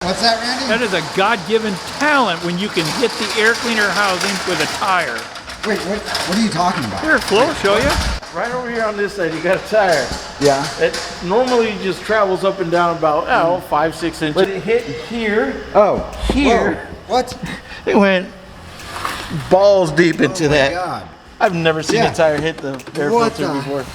What's that, Randy? That is a God-given talent when you can hit the air cleaner housing with a tire. Wait, what are you talking about? Here, Flo, will show you. Right over here on this side, you got a tire. Yeah. It normally just travels up and down about, 5-6 inches. But it hit here. Oh. Here. Whoa. What? It went balls deep into that. Oh, my God. I've never seen a tire hit the air filter before.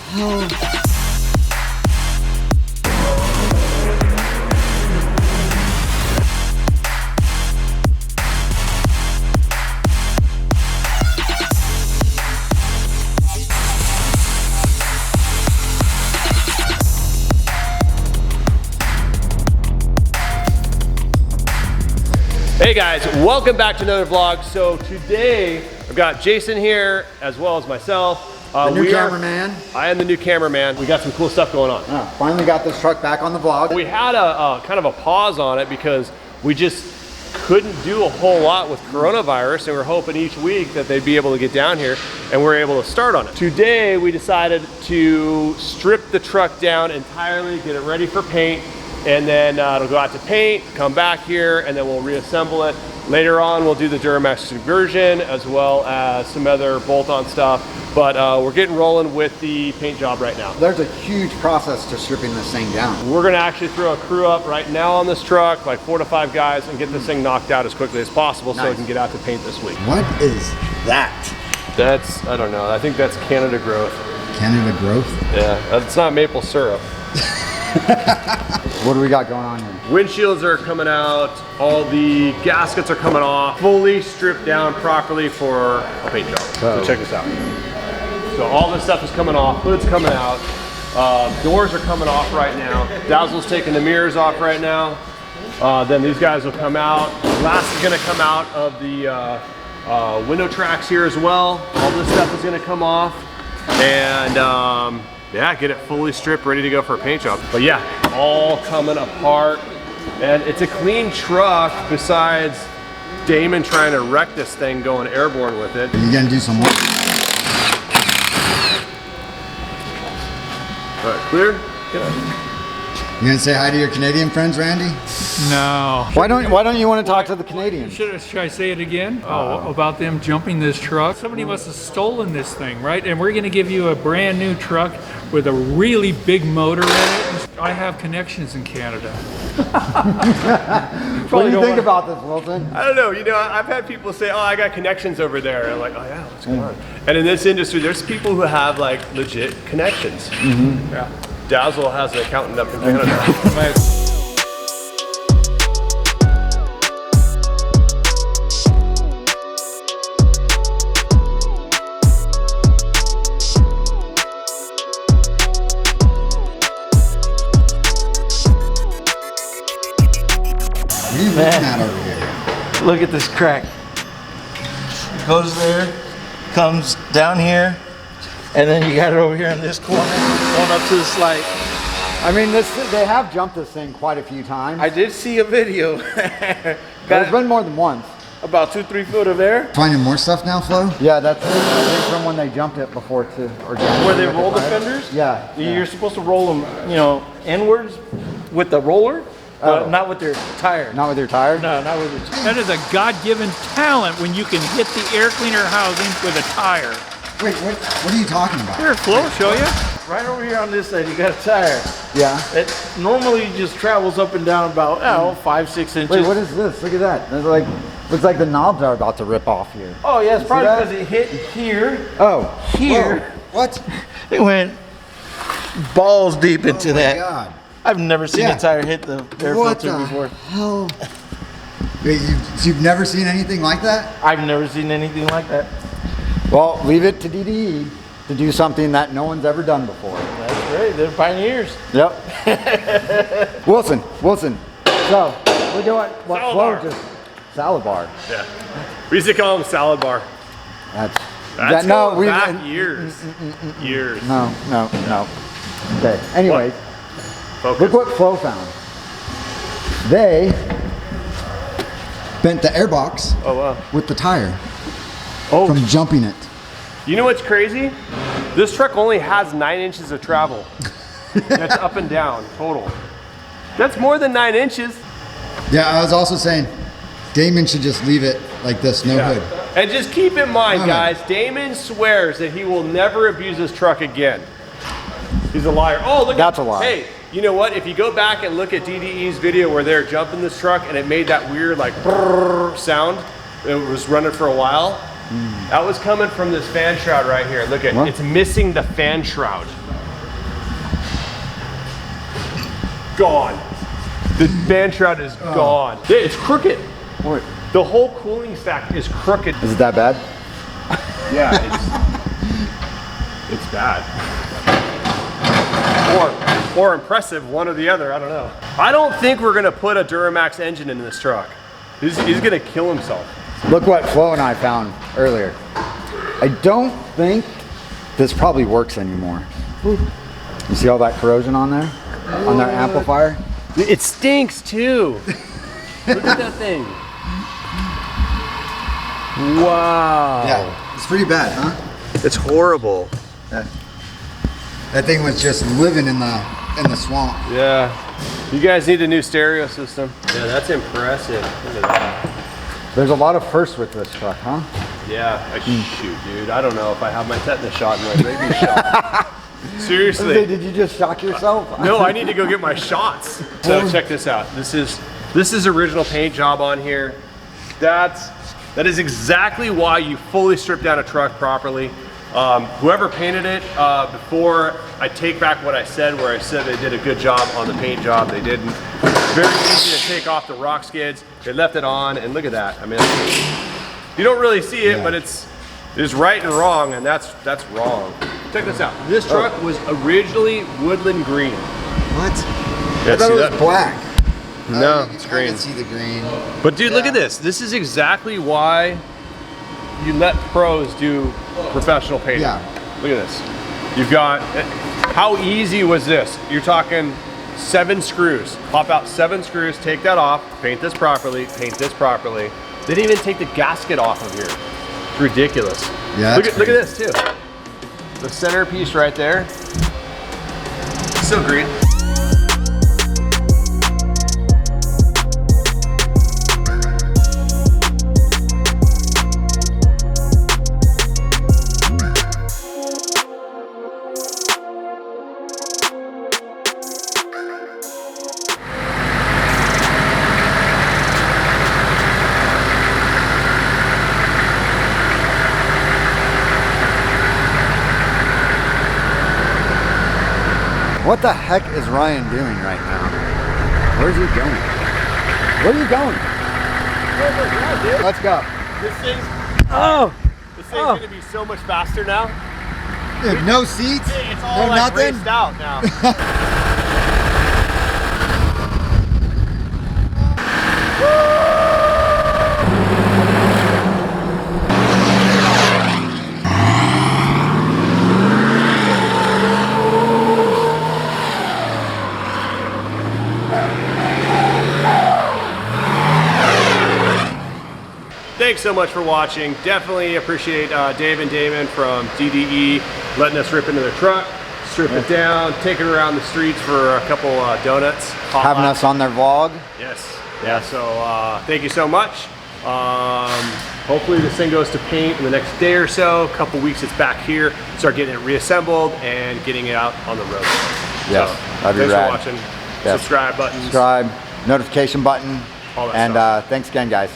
Hey guys, welcome back to another vlog. So today I've got Jason here as well as myself. The new cameraman. I am the new cameraman. We got some cool stuff going on. Finally got this truck back on the vlog. We had a kind of a pause on it because we just couldn't do a whole lot with coronavirus, and we're hoping each week that they'd be able to get down here and we're able to start on it. Today we decided to strip the truck down entirely, get it ready for paint, and then it'll go out to paint, come back here, and then we'll reassemble it. Later on, we'll do the Duramax conversion as well as some other bolt-on stuff. But we're getting rolling with the paint job right now. There's a huge process to stripping this thing down. We're gonna actually throw a crew up right now on this truck, like 4 to 5 guys, and get this thing knocked out as quickly as possible so we can get out to paint this week. What is that? That's, I don't know, I think that's Canada growth. Canada growth? Yeah, it's not maple syrup. What do we got going on here? Windshields are coming out, all the gaskets are coming off, fully stripped down properly for a paint job. So check this out. So all this stuff is coming off, hood's coming out, doors are coming off right now, Dazzle's taking the mirrors off right now, then these guys will come out, glass is gonna come out of the window tracks here as well. All this stuff is gonna come off, and yeah, get it fully stripped, ready to go for a paint job. But yeah, all coming apart. And it's a clean truck besides Damon trying to wreck this thing going airborne with it. Are you gonna do some work? All right, clear? You gonna say hi to your Canadian friends, Randy? No. Why don't you want to talk to the Canadians? Should I say it again? Oh, about them jumping this truck? Somebody must have stolen this thing, right? And we're gonna give you a brand new truck with a really big motor in it. I have connections in Canada. What do you think about this, Wilson? I don't know, you know, I've had people say, oh, I got connections over there. I'm like, oh yeah, what's going on? And in this industry, there's people who have like legit connections. Yeah. Dazzle has an accountant up in Canada. What are you looking at over here? Look at this crack. It goes there, comes down here, and then you got it over here in this corner, going up to the slide. I mean, they have jumped this thing quite a few times. I did see a video. There's been more than once. About 2-3 foot of air. Finding more stuff now, Flo? Yeah, that's I think from when they jumped it before too. Where they roll the fenders? Yeah. You're supposed to roll them, you know, inwards with the roller, but not with their tire. Not with your tire? No, not with their tire. That is a God-given talent when you can hit the air cleaner housing with a tire. Wait, what are you talking about? Here, Flo, will show you. Right over here on this side, you got a tire. Yeah. It normally just travels up and down about 5-6 inches. Wait, what is this? Look at that. It's like, looks like the knobs are about to rip off here. Oh yeah, it's probably because it hit here. Oh, here. Whoa. What? It went balls deep into that. God. I've never seen a tire hit the air filter before. Hell? Wait, you've never seen anything like that? I've never seen anything like that. Well, leave it to DDE to do something that no one's ever done before. That's great. They're pioneers. Yep. Wilson. So, we're doing what Flo just... Salad bar. Yeah. We used to call them salad bar. That's going back years. Years. No. Okay, anyways. Focus. Look what Flo found. They bent the airbox with the tire from jumping it. You know what's crazy? This truck only has 9 inches of travel. That's up and down total. That's more than 9 inches. Yeah, I was also saying, Damon should just leave it like this, no hood. And just keep in mind, guys, Damon swears that he will never abuse his truck again. He's a liar. Oh, look. That's a lie. Hey, you know what? If you go back and look at DDE's video where they're jumping this truck and it made that weird like brrr sound, it was running for a while. That was coming from this fan shroud right here. Look at it's missing the fan shroud. Gone. The fan shroud is gone. It's crooked. The whole cooling stack is crooked. Is it that bad? Yeah, it's bad. Or impressive, one or the other, I don't know. I don't think we're gonna put a Duramax engine in this truck. He's gonna kill himself. Look what Flo and I found earlier. I don't think this probably works anymore. You see all that corrosion on there? On their amplifier? It stinks too. Look at that thing. Wow. Yeah, it's pretty bad, huh? It's horrible. That thing was just living in the swamp. Yeah. You guys need a new stereo system. Yeah, that's impressive. Look at that. There's a lot of firsts with this truck, huh? Yeah. Shoot, dude. I don't know if I have my tetanus shot and my rabies shot. Seriously. Did you just shock yourself? No, I need to go get my shots. So check this out. This is original paint job on here. That is exactly why you fully strip down a truck properly. Whoever painted it, before I take back what I said, where I said they did a good job on the paint job, they didn't. Very easy to take off the rock skids. They left it on, and look at that. I mean, you don't really see it, but it's right and wrong, and that's wrong. Check this out. This truck was originally woodland green. What? Yeah, I thought it was black. No, it's I green. can see the green. But dude, look at this. This is exactly why you let pros do professional painting. Yeah. Look at this. You've got, how easy was this? You're talking 7 screws. Pop out 7 screws, take that off, paint this properly, paint this properly. They didn't even take the gasket off of here. It's ridiculous. Yeah. Look at this too. The centerpiece right there. Still green. What the heck is Ryan doing right now? Where's he going? Where are you going? Let's go. This thing's gonna be so much faster now. Dude, no seats? It's all no like nothing? raced out now. Thanks so much for watching. Definitely appreciate Dave and Damon from DDE letting us rip into their truck, strip it down, take it around the streets for a couple donuts. Having us on their vlog. Yes. Yeah, so thank you so much. Hopefully this thing goes to paint in the next day or so. A couple weeks it's back here. Start getting it reassembled and getting it out on the road. Yes, so, that'd be thanks rad. for watching. Yes. Subscribe buttons. Subscribe, notification button. All that and stuff. Thanks again, guys.